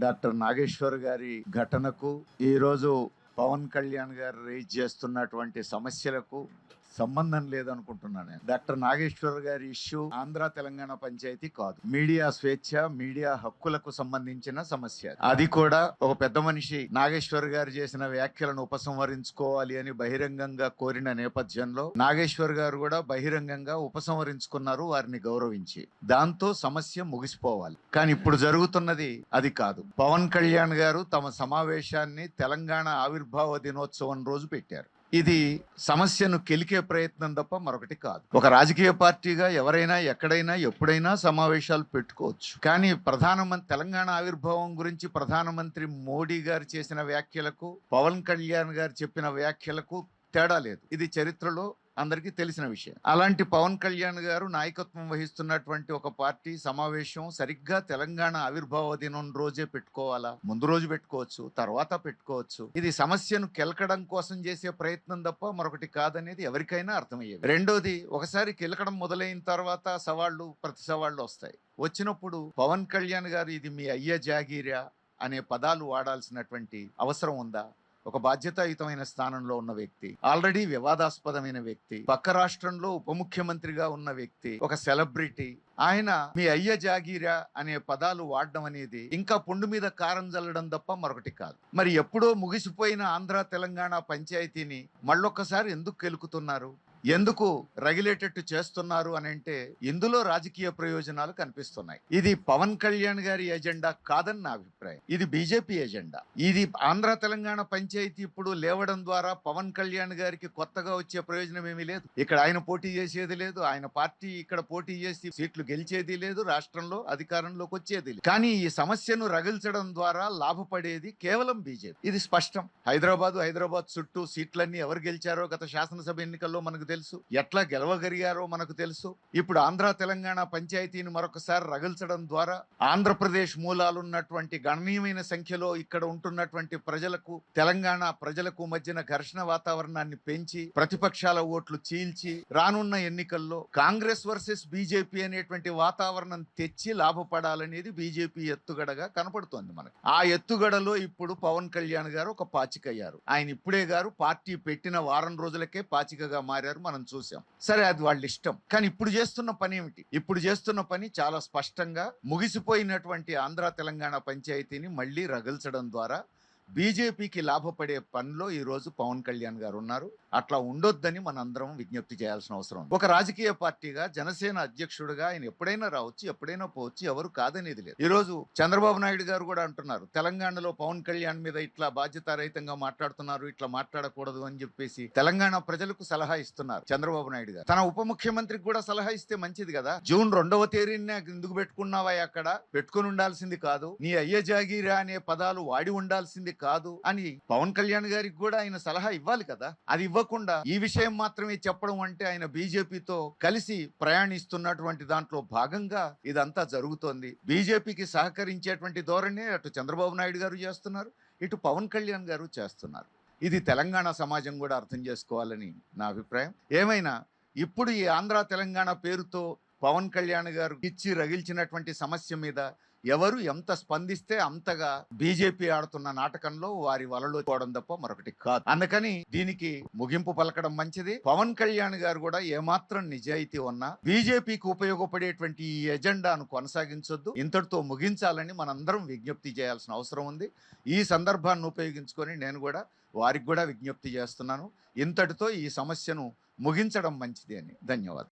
Doctor Nageshwar గారి ఘటనకు, ఈరోజు పవన్ కళ్యాణ్ గారు రేజ్ చేస్తున్నటువంటి సమస్యలకు సంబంధం లేదనుకుంటున్నాను నేను. డాక్టర్ నాగేశ్వర్ గారి ఇష్యూ ఆంధ్ర తెలంగాణ పంచాయతీ కాదు, మీడియా స్వేచ్ఛ, మీడియా హక్కులకు సంబంధించిన సమస్య. అది కూడా ఒక పెద్ద మనిషి నాగేశ్వర్ గారు చేసిన వ్యాఖ్యలను ఉపసంహరించుకోవాలి అని బహిరంగంగా కోరిన నేపథ్యంలో నాగేశ్వర్ గారు కూడా బహిరంగంగా ఉపసంహరించుకున్నారు, వారిని గౌరవించి. దాంతో సమస్య ముగిసిపోవాలి. కానీ ఇప్పుడు జరుగుతున్నది అది కాదు. పవన్ కళ్యాణ్ గారు తమ సమావేశాన్ని తెలంగాణ ఆవిర్భావ దినోత్సవం రోజు పెట్టారు. ఇది సమస్యను కెలికే ప్రయత్నం తప్ప మరొకటి కాదు. ఒక రాజకీయ పార్టీగా ఎవరైనా ఎక్కడైనా ఎప్పుడైనా సమావేశాలు పెట్టుకోవచ్చు. కానీ తెలంగాణ ఆవిర్భావం గురించి ప్రధానమంత్రి మోడీ గారు చేసిన వ్యాఖ్యలకు, పవన్ కళ్యాణ్ గారు చెప్పిన వ్యాఖ్యలకు తేడా లేదు. ఇది చరిత్రలో అందరికీ తెలిసిన విషయం. అలాంటి పవన్ కళ్యాణ్ గారు నాయకత్వం వహిస్తున్నటువంటి ఒక పార్టీ సమావేశం సరిగ్గా తెలంగాణ ఆవిర్భావ దినం రోజే పెట్టుకోవాలా? ముందు రోజు పెట్టుకోవచ్చు, తర్వాత పెట్టుకోవచ్చు. ఇది సమస్యను కెలకడం కోసం చేసే ప్రయత్నం తప్ప మరొకటి కాదనేది ఎవరికైనా అర్థమయ్యేది. రెండోది, ఒకసారి కెలకడం మొదలైన తర్వాత ప్రతి సవాళ్లు వస్తాయి. వచ్చినప్పుడు పవన్ కళ్యాణ్ గారు ఇది మీ అయ్య జాగీరా అనే పదాలు వాడాల్సినటువంటి అవసరం ఉందా? ఒక బాధ్యతాయుతమైన స్థానంలో ఉన్న వ్యక్తి, ఆల్రెడీ వివాదాస్పదమైన వ్యక్తి, పక్క రాష్ట్రంలో ఉప ముఖ్యమంత్రిగా ఉన్న వ్యక్తి, ఒక సెలబ్రిటీ, ఆయన మీ అయ్య జాగీరా అనే పదాలు వాడడం అనేది ఇంకా పుండు మీద కారం జల్లడం తప్ప మరొకటి కాదు. మరి ఎప్పుడో ముగిసిపోయిన ఆంధ్ర తెలంగాణ పంచాయతీని మళ్ళొక్కసారి ఎందుకు కెలుకుతున్నారు? ఎందుకు రగిలేటట్టు చేస్తున్నారు అని అంటే ఇందులో రాజకీయ ప్రయోజనాలు కనిపిస్తున్నాయి. ఇది పవన్ కళ్యాణ్ గారి ఎజెండా కాదని నా అభిప్రాయం. ఇది బీజేపీ ఎజెండా. ఇది ఆంధ్ర తెలంగాణ పంచాయతీ ఇప్పుడు లేవడం ద్వారా పవన్ కళ్యాణ్ గారికి కొత్తగా వచ్చే ప్రయోజనం ఏమీ లేదు. ఇక్కడ ఆయన పోటీ చేసేది లేదు, ఆయన పార్టీ ఇక్కడ పోటీ చేసి సీట్లు గెలిచేది లేదు, రాష్ట్రంలో అధికారంలోకి వచ్చేది లేదు. కానీ ఈ సమస్యను రగిల్చడం ద్వారా లాభపడేది కేవలం బీజేపీ. ఇది స్పష్టం. హైదరాబాద్ చుట్టూ సీట్లన్నీ ఎవరు గెలిచారో గత శాసనసభ ఎన్నికల్లో మనకు తెలుసు. ఎట్లా గెలవగలిగారో మనకు తెలుసు. ఇప్పుడు ఆంధ్ర తెలంగాణ పంచాయతీని మరొకసారి రగిల్చడం ద్వారా ఆంధ్రప్రదేశ్ మూలాలున్నటువంటి గణనీయమైన సంఖ్యలో ఇక్కడ ఉంటున్నటువంటి ప్రజలకు, తెలంగాణ ప్రజలకు మధ్యన ఘర్షణ వాతావరణాన్ని పెంచి ప్రతిపక్షాల ఓట్లు చీల్చి రానున్న ఎన్నికల్లో కాంగ్రెస్ వర్సెస్ బీజేపీ అనేటువంటి వాతావరణం తెచ్చి లాభపడాలనేది బీజేపీ ఎత్తుగడగా కనపడుతోంది మనకు. ఆ ఎత్తుగడలో ఇప్పుడు పవన్ కళ్యాణ్ గారు ఒక పాచికయ్యారు. ఆయన ఇప్పుడే గారు పార్టీ పెట్టిన వారం రోజులకే పాచికగా మారారు, మనం చూసాం. సరే, అది వాళ్ళ ఇష్టం. కానీ ఇప్పుడు చేస్తున్న పని ఏమిటి? ఇప్పుడు చేస్తున్న పని చాలా స్పష్టంగా ముగిసిపోయినటువంటి ఆంధ్ర తెలంగాణ పంచాయతీని మళ్ళీ రగిల్చడం ద్వారా బీజేపీకి లాభపడే పనిలో ఈ రోజు పవన్ కళ్యాణ్ గారు ఉన్నారు. అట్లా ఉండొద్దని మనందరం విజ్ఞప్తి చేయాల్సిన అవసరం ఉంది. ఒక రాజకీయ పార్టీగా, జనసేన అధ్యక్షుడిగా ఆయన ఎప్పుడైనా రావచ్చు, ఎప్పుడైనా పోవచ్చు, ఎవరు కాదనేది లేదు. ఈ రోజు చంద్రబాబు నాయుడు గారు కూడా అంటున్నారు, తెలంగాణలో పవన్ కళ్యాణ్ మీద ఇట్లా బాధ్యతారహితంగా మాట్లాడుతున్నారు, ఇట్లా మాట్లాడకూడదు అని చెప్పేసి తెలంగాణ ప్రజలకు సలహా ఇస్తున్నారు చంద్రబాబు నాయుడు గారు. తన ఉప ముఖ్యమంత్రికి కూడా సలహా ఇస్తే మంచిది కదా. జూన్ 2వ తేదీనే ఎందుకు పెట్టుకున్నావా? అక్కడ పెట్టుకుని ఉండాల్సింది కాదు. నీ అయ్య జాగీరా అనే పదాలు వాడి ఉండాల్సింది కాదు అని పవన్ కళ్యాణ్ గారికి కూడా ఆయన సలహా ఇవ్వాలి కదా. అది ఇవ్వకుండా ఈ విషయం మాత్రమే చెప్పడం అంటే ఆయన బీజేపీతో కలిసి ప్రయాణిస్తున్నటువంటి దాంట్లో భాగంగా ఇదంతా జరుగుతోంది. బీజేపీకి సహకరించేటువంటి ధోరణి అటు చంద్రబాబు నాయుడు గారు చేస్తున్నారు, ఇటు పవన్ కళ్యాణ్ గారు చేస్తున్నారు. ఇది తెలంగాణ సమాజం కూడా అర్థం చేసుకోవాలని నా అభిప్రాయం. ఏమైనా ఇప్పుడు ఈ ఆంధ్ర తెలంగాణ పేరుతో పవన్ కళ్యాణ్ గారు ఇచ్చి రగిల్చినటువంటి సమస్య మీద ఎవరు ఎంత స్పందిస్తే అంతగా బీజేపీ ఆడుతున్న నాటకంలో వారి వలలో పోవడం తప్ప మరొకటి కాదు. అందుకని దీనికి ముగింపు పలకడం మంచిది. పవన్ కళ్యాణ్ గారు కూడా ఏమాత్రం నిజాయితీ ఉన్నా బీజేపీకి ఉపయోగపడేటువంటి ఈ ఎజెండాను కొనసాగించొద్దు, ఇంతటితో ముగించాలని మనందరం విజ్ఞప్తి చేయాల్సిన అవసరం ఉంది. ఈ సందర్భాన్ని ఉపయోగించుకొని నేను కూడా వారికి కూడా విజ్ఞప్తి చేస్తున్నాను, ఇంతటితో ఈ సమస్యను ముగించడం మంచిది అని. ధన్యవాదాలు.